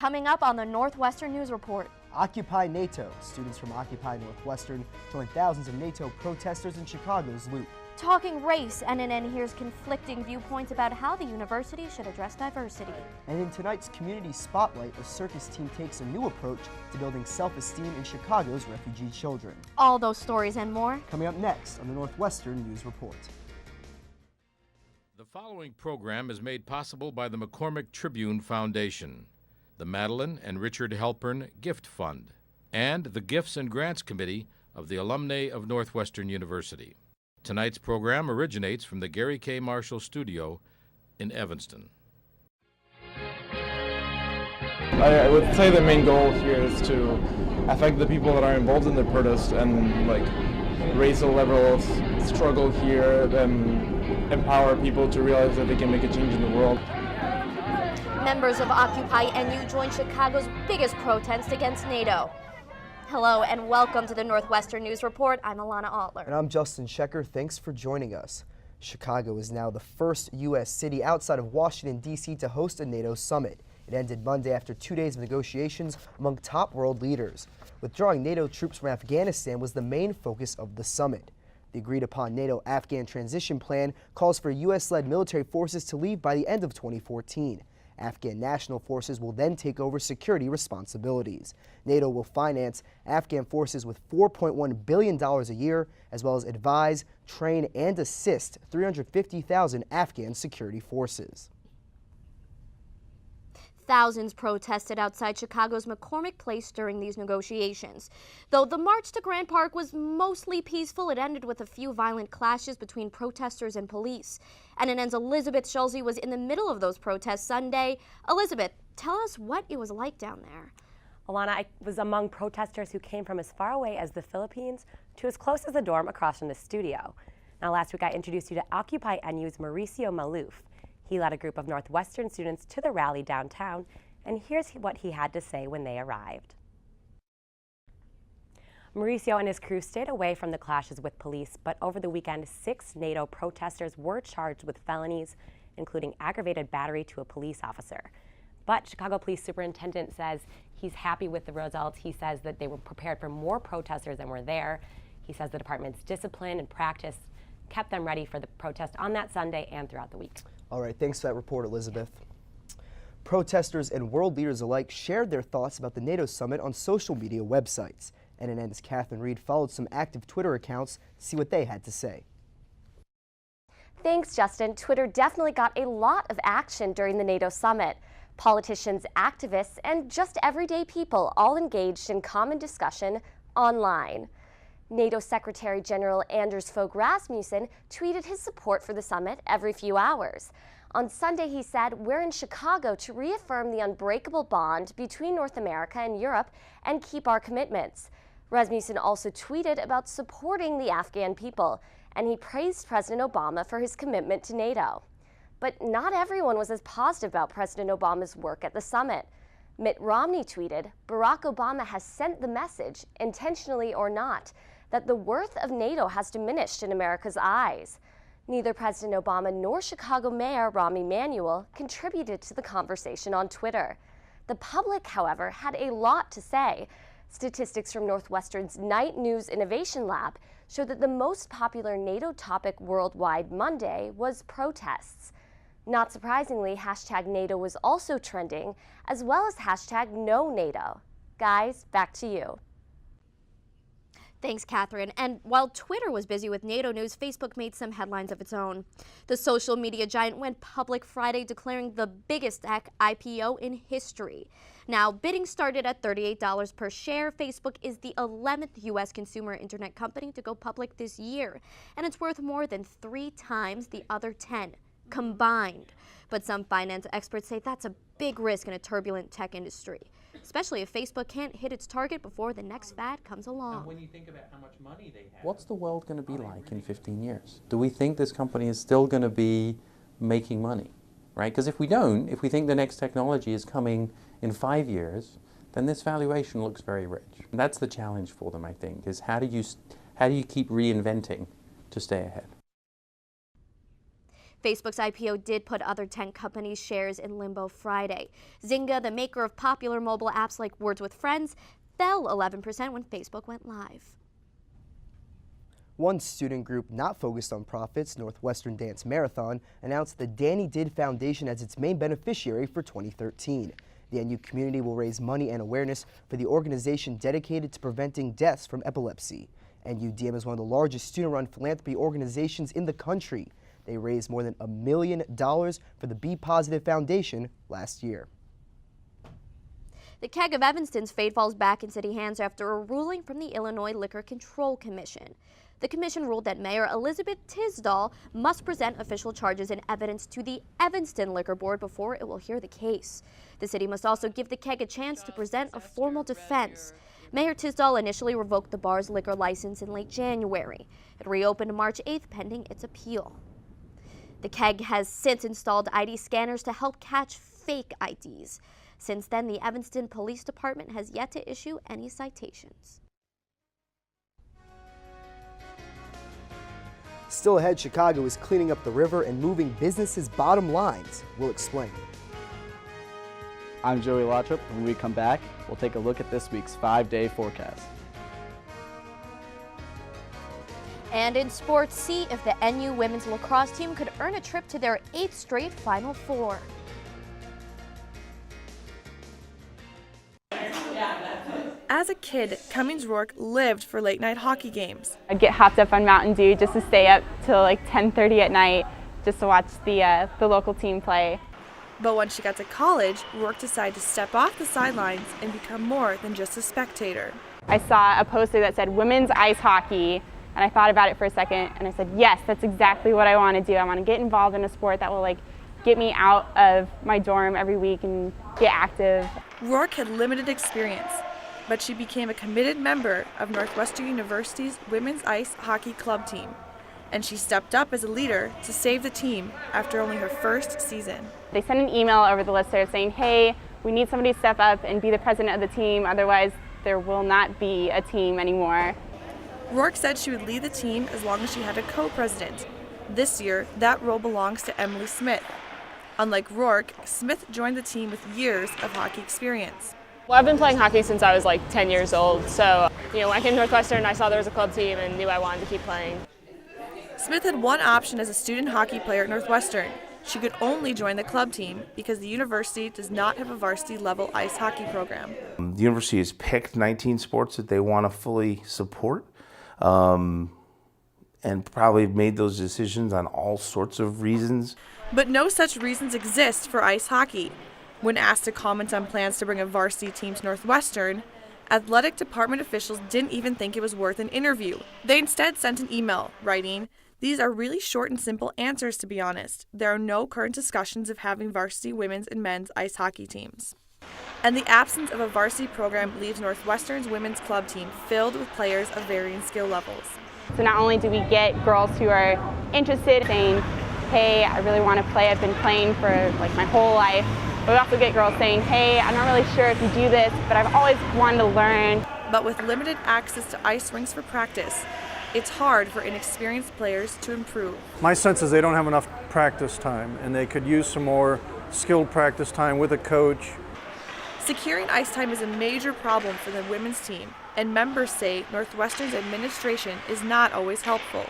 Coming up on the Northwestern News Report. Occupy NATO. Students from Occupy Northwestern joined thousands of NATO protesters in Chicago's Loop. Talking race, NNN hears conflicting viewpoints about how the university should address diversity. And in tonight's Community Spotlight, a circus team takes a new approach to building self-esteem in Chicago's refugee children. All those stories and more coming up next on the Northwestern News Report. The following program is made possible by the McCormick Tribune Foundation, the Madeline and Richard Halpern Gift Fund, and the Gifts and Grants Committee of the Alumni of Northwestern University. Tonight's program originates from the Gary K. Marshall Studio in Evanston. I would say the main goal here is to affect the people that are involved in the protest and raise the level of struggle here, and empower people to realize that they can make a change in the world. Members of Occupy NU joined Chicago's biggest protest against NATO. Hello and welcome to the Northwestern News Report. I'm Alana Altler. And I'm Justin Shecker. Thanks for joining us. Chicago is now the first U.S. city outside of Washington, D.C. to host a NATO summit. It ended Monday after 2 days of negotiations among top world leaders. Withdrawing NATO troops from Afghanistan was the main focus of the summit. The agreed-upon NATO-Afghan transition plan calls for U.S.-led military forces to leave by the end of 2014. Afghan national forces will then take over security responsibilities. NATO will finance Afghan forces with $4.1 billion a year, as well as advise, train, and assist 350,000 Afghan security forces. Thousands protested outside Chicago's McCormick Place during these negotiations. Though the march to Grant Park was mostly peaceful, it ended with a few violent clashes between protesters and police. NNN's Elizabeth Schulze was in the middle of those protests Sunday. Elizabeth, tell us what it was like down there. Alana, I was among protesters who came from as far away as the Philippines to as close as the dorm across from the studio. Now, last week I introduced you to Occupy NU's Mauricio Maluf. He led a group of Northwestern students to the rally downtown, and here's what he had to say when they arrived. Mauricio and his crew stayed away from the clashes with police, but over the weekend, 6 NATO protesters were charged with felonies, including aggravated battery to a police officer. But Chicago Police Superintendent says he's happy with the results. He says that they were prepared for more protesters than were there. He says the department's discipline and practice kept them ready for the protest on that Sunday and throughout the week. All right, thanks for that report, Elizabeth. Protesters and world leaders alike shared their thoughts about the NATO summit on social media websites. NNN's Catherine Reed followed some active Twitter accounts to see what they had to say. Thanks, Justin. Twitter definitely got a lot of action during the NATO summit. Politicians, activists, and just everyday people all engaged in common discussion online. NATO Secretary General Anders Fogh Rasmussen tweeted his support for the summit every few hours. On Sunday, he said, "We're in Chicago to reaffirm the unbreakable bond between North America and Europe and keep our commitments." Rasmussen also tweeted about supporting the Afghan people, and he praised President Obama for his commitment to NATO. But not everyone was as positive about President Obama's work at the summit. Mitt Romney tweeted, "Barack Obama has sent the message, intentionally or not, that the worth of NATO has diminished in America's eyes." Neither President Obama nor Chicago Mayor Rahm Emanuel contributed to the conversation on Twitter. The public, however, had a lot to say. Statistics from Northwestern's Night News Innovation Lab show that the most popular NATO topic worldwide Monday was protests. Not surprisingly, hashtag NATO was also trending, as well as hashtag No NATO. Guys, back to you. Thanks, Catherine. And while Twitter was busy with NATO news, Facebook made some headlines of its own. The social media giant went public Friday, declaring the biggest tech IPO in history. Now, bidding started at $38 per share. Facebook is the 11th U.S. consumer internet company to go public this year, and it's worth more than 3 times the other 10 combined. But some finance experts say that's a big risk in a turbulent tech industry, especially if Facebook can't hit its target before the next fad comes along. And when you think about how much money they have, what's the world going to be like in 15 years? Do we think this company is still going to be making money, right? Because if we don't, if we think the next technology is coming in 5 years, then this valuation looks very rich. And that's the challenge for them, I think, is how do you keep reinventing to stay ahead? Facebook's IPO did put other tech companies' shares in limbo Friday. Zynga, the maker of popular mobile apps like Words with Friends, fell 11% when Facebook went live. One student group not focused on profits, Northwestern Dance Marathon, announced the Danny Did Foundation as its main beneficiary for 2013. The NU community will raise money and awareness for the organization dedicated to preventing deaths from epilepsy. NUDM is one of the largest student-run philanthropy organizations in the country. They raised more than $1 million for the Be Positive Foundation last year. The Keg of Evanston's fate falls back in city hands after a ruling from the Illinois Liquor Control Commission. The commission ruled that Mayor Elizabeth Tisdall must present official charges and evidence to the Evanston Liquor Board before it will hear the case. The city must also give the Keg a chance to present a formal defense. Mayor Tisdall initially revoked the bar's liquor license in late January. It reopened March 8th pending its appeal. The Keg has since installed ID scanners to help catch fake IDs. Since then, the Evanston Police Department has yet to issue any citations. Still ahead, Chicago is cleaning up the river and moving businesses' bottom lines. We'll explain. I'm Joey Lottrop. When we come back, we'll take a look at this week's 5-day forecast. And in sports, see if the NU women's lacrosse team could earn a trip to their 8th straight Final Four. As a kid, Cummings Rourke lived for late-night hockey games. I'd get hopped up on Mountain Dew just to stay up till like 10:30 at night just to watch the local team play. But when she got to college, Rourke decided to step off the sidelines and become more than just a spectator. I saw a poster that said women's ice hockey, and I thought about it for a second, and I said, yes, that's exactly what I want to do. I want to get involved in a sport that will like get me out of my dorm every week and get active. Rourke had limited experience, but she became a committed member of Northwestern University's women's ice hockey club team, and she stepped up as a leader to save the team after only her first season. They sent an email over the listserv saying, hey, we need somebody to step up and be the president of the team, otherwise there will not be a team anymore. Rourke said she would lead the team as long as she had a co-president. This year, that role belongs to Emily Smith. Unlike Rourke, Smith joined the team with years of hockey experience. Well, I've been playing hockey since I was like 10 years old, so when I came to Northwestern, I saw there was a club team and knew I wanted to keep playing. Smith had one option as a student hockey player at Northwestern. She could only join the club team because the university does not have a varsity-level ice hockey program. The university has picked 19 sports that they want to fully support, and probably made those decisions on all sorts of reasons. But no such reasons exist for ice hockey. When asked to comment on plans to bring a varsity team to Northwestern, athletic department officials didn't even think it was worth an interview. They instead sent an email, writing, "These are really short and simple answers, to be honest. There are no current discussions of having varsity women's and men's ice hockey teams." And the absence of a varsity program leaves Northwestern's women's club team filled with players of varying skill levels. So not only do we get girls who are interested saying, hey, I really want to play, I've been playing for like my whole life, but we also get girls saying, hey, I'm not really sure if you do this, but I've always wanted to learn. But with limited access to ice rinks for practice, it's hard for inexperienced players to improve. My sense is they don't have enough practice time, and they could use some more skilled practice time with a coach. Securing ice time is a major problem for the women's team, and members say Northwestern's administration is not always helpful.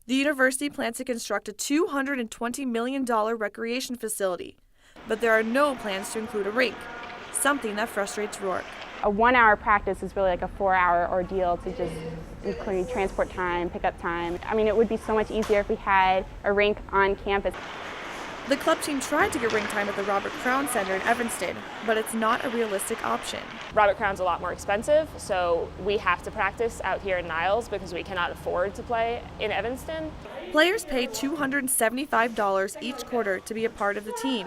The university plans to construct a $220 million recreation facility, but there are no plans to include a rink, something that frustrates Rourke. A 1-hour practice is really like a 4-hour ordeal to just include transport time, pickup time. I mean, it would be so much easier if we had a rink on campus. The club team tried to get rink time at the Robert Crown Center in Evanston, but it's not a realistic option. Robert Crown's a lot more expensive, so we have to practice out here in Niles because we cannot afford to play in Evanston. Players pay $275 each quarter to be a part of the team.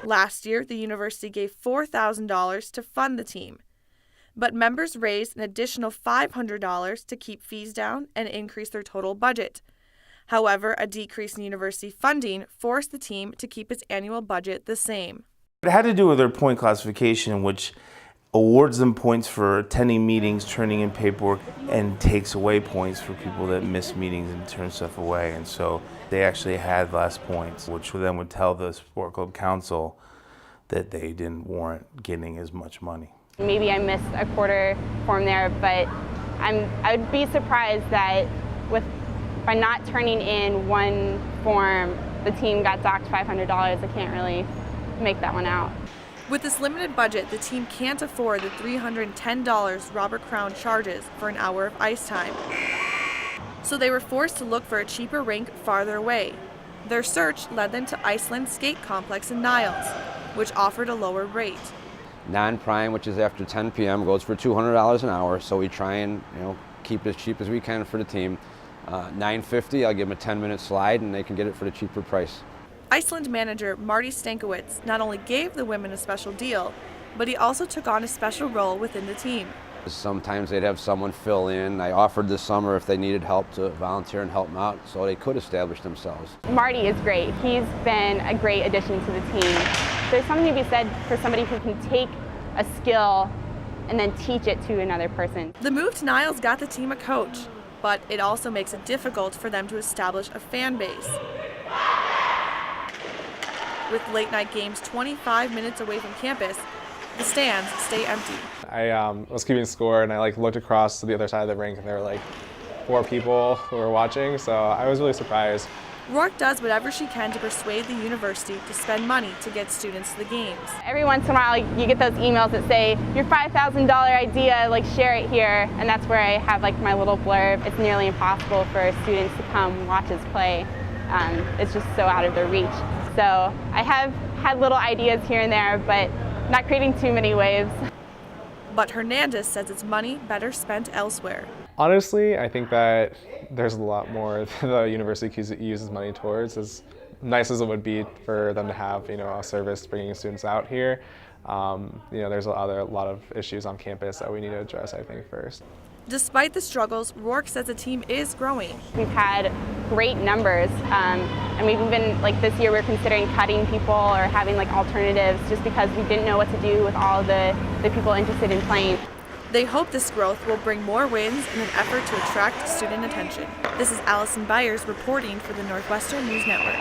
Last year, the university gave $4,000 to fund the team. But members raised an additional $500 to keep fees down and increase their total budget. However, a decrease in university funding forced the team to keep its annual budget the same. It had to do with their point classification, which awards them points for attending meetings, turning in paperwork, and takes away points for people that miss meetings and turn stuff away. And so they actually had less points, which then would tell the sport club council that they didn't warrant getting as much money. Maybe I missed a quarter form there, but I would be surprised that by not turning in one form, the team got docked $500. I can't really make that one out. With this limited budget, the team can't afford the $310 Robert Crown charges for an hour of ice time. So they were forced to look for a cheaper rink farther away. Their search led them to Iceland Skate Complex in Niles, which offered a lower rate. Non-prime, which is after 10 p.m., goes for $200 an hour, so we try and keep it as cheap as we can for the team. $9.50, I'll give them a 10-minute slide, and they can get it for the cheaper price. Iceland manager Marty Stankiewicz not only gave the women a special deal, but he also took on a special role within the team. Sometimes they'd have someone fill in. I offered this summer if they needed help to volunteer and help them out so they could establish themselves. Marty is great. He's been a great addition to the team. There's something to be said for somebody who can take a skill and then teach it to another person. The move to Niles got the team a coach, but it also makes it difficult for them to establish a fan base. With late night games 25 minutes away from campus, the stands stay empty. I was keeping score and I looked across to the other side of the rink and there were 4 people who were watching, so I was really surprised. Rourke does whatever she can to persuade the university to spend money to get students to the games. Every once in a while you get those emails that say, your $5,000 idea, share it here, and that's where I have my little blurb. It's nearly impossible for students to come watch us play. It's just so out of their reach. So I have had little ideas here and there, but not creating too many waves. But Hernandez says it's money better spent elsewhere. Honestly, I think that there's a lot more the university uses money towards. As nice as it would be for them to have, a service bringing students out here, there's a lot of issues on campus that we need to address, I think, first. Despite the struggles, Rourke says the team is growing. We've had great numbers, and we've even, this year, we're considering cutting people or having alternatives just because we didn't know what to do with all the people interested in playing. They hope this growth will bring more wins in an effort to attract student attention. This is Allison Byers reporting for the Northwestern News Network.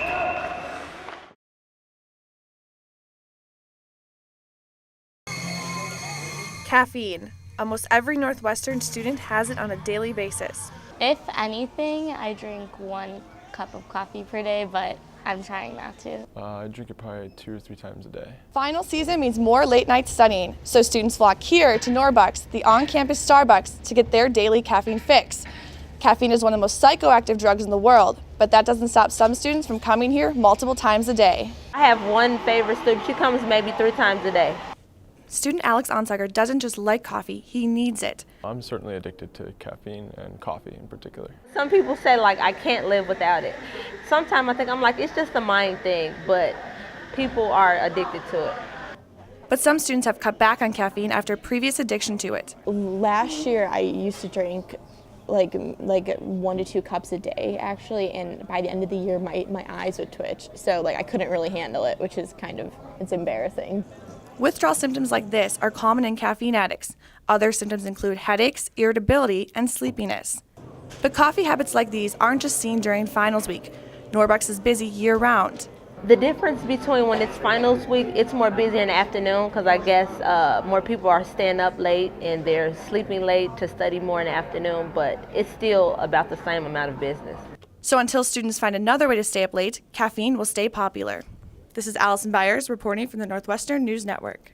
Caffeine. Almost every Northwestern student has it on a daily basis. If anything, I drink 1 cup of coffee per day, but I'm trying not to. I drink it probably 2 or 3 times a day. Final season means more late-night studying, so students flock here to Norbucks, the on-campus Starbucks, to get their daily caffeine fix. Caffeine is one of the most psychoactive drugs in the world, but that doesn't stop some students from coming here multiple times a day. I have one favorite student. She comes maybe 3 times a day. Student Alex Onsager doesn't just like coffee, he needs it. I'm certainly addicted to caffeine and coffee in particular. Some people say I can't live without it. Sometimes I think it's just a mind thing, but people are addicted to it. But some students have cut back on caffeine after previous addiction to it. Last year I used to drink like 1 to 2 cups a day actually, and by the end of the year my eyes would twitch. So I couldn't really handle it, which is it's embarrassing. Withdrawal symptoms like this are common in caffeine addicts. Other symptoms include headaches, irritability, and sleepiness. But coffee habits like these aren't just seen during finals week. Norbucks is busy year-round. The difference between when it's finals week, it's more busy in the afternoon because I guess more people are staying up late and they're sleeping late to study more in the afternoon, but it's still about the same amount of business. So until students find another way to stay up late, caffeine will stay popular. This is Allison Byers reporting from the Northwestern News Network.